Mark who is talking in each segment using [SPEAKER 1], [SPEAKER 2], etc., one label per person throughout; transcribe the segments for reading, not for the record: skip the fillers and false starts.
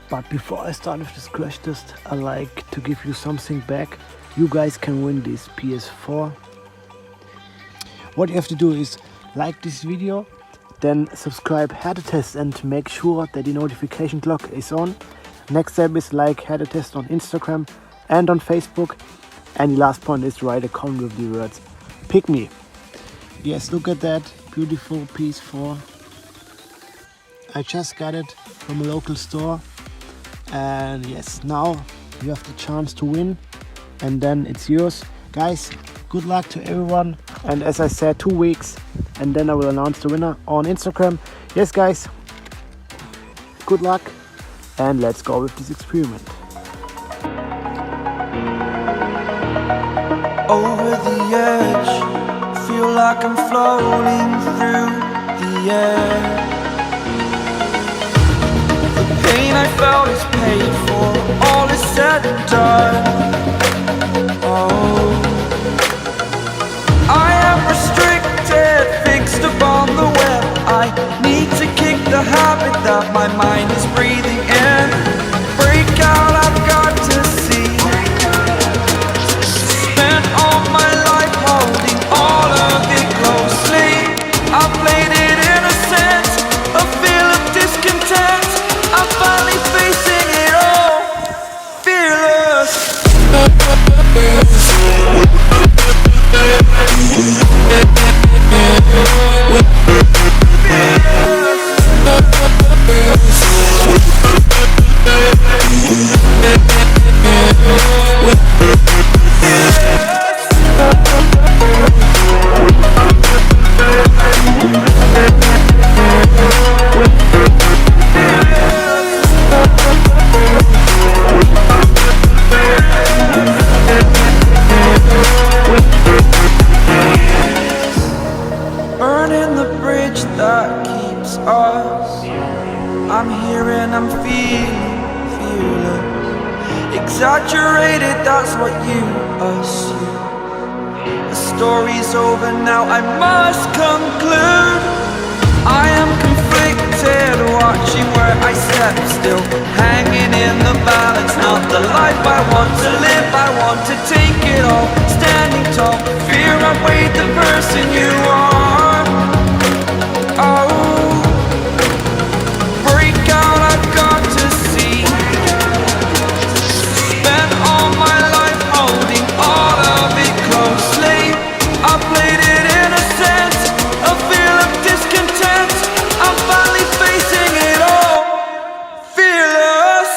[SPEAKER 1] But before I start with this crash test, I like to give you something back. You guys can win this PS4. What you have to do is like this video, then subscribe Wirte Test and make sure that the notification clock is on. Next step is like Wirte Test on Instagram and on Facebook. And the last point is write a comment with the words "pick me." Yes, look at that beautiful PS4. I just got it from a local store. And yes, now you have the chance to win and then it's yours. Guys, good luck to everyone. And as I said, 2 weeks and then I will announce the winner on Instagram. Yes guys, good luck and let's go with this experiment.
[SPEAKER 2] Over the edge, feel like I'm floating through the air. Pain I felt is paid for, all is said and done. Oh, I am restricted, fixed upon the web. I need to kick the habit that my mind is breathing in. Break out, I've got to see. Spent all my life holding all of it closely. I played it innocent, a feel of discontent. I'm finally facing it all, fearless. Burning the bridge that keeps us. I'm here and I'm feeling fearless. Exaggerated, that's what you assume. The story's over now, I must conclude. I am conflicted, watching where I step still, hanging in the balance. Not the life I want to live, I want to take it all. Standing tall, fear I weighed the verse person you are. Oh, break out, I've got to see. Spent all my life holding all of it closely. I played it innocent, a feel of discontent. I'm finally facing it all, fearless.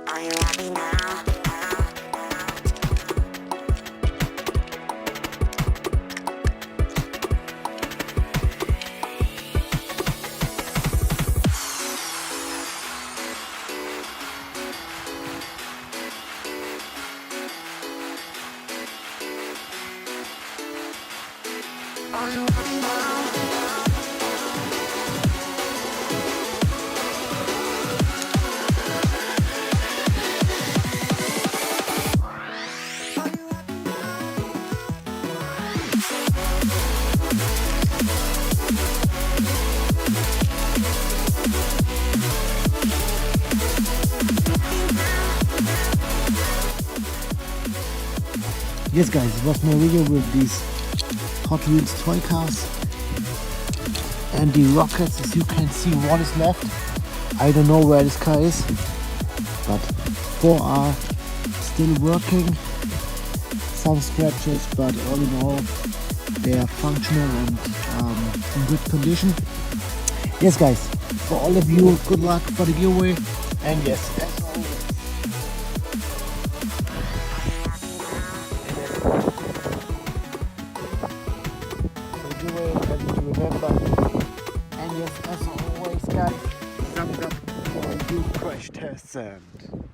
[SPEAKER 3] Are you happy now? Are you happy now?
[SPEAKER 1] Yes guys, it was my video with these Hot Wheels toy cars and the rockets. As you can see, one is left. I don't know where this car is, but 4 are still working. Some scratches, but all in all they are functional and in good condition. Yes guys, for all of you, good luck for the giveaway, and yes, as always, remember. And yes, as always guys, thumbs up for you crash tests and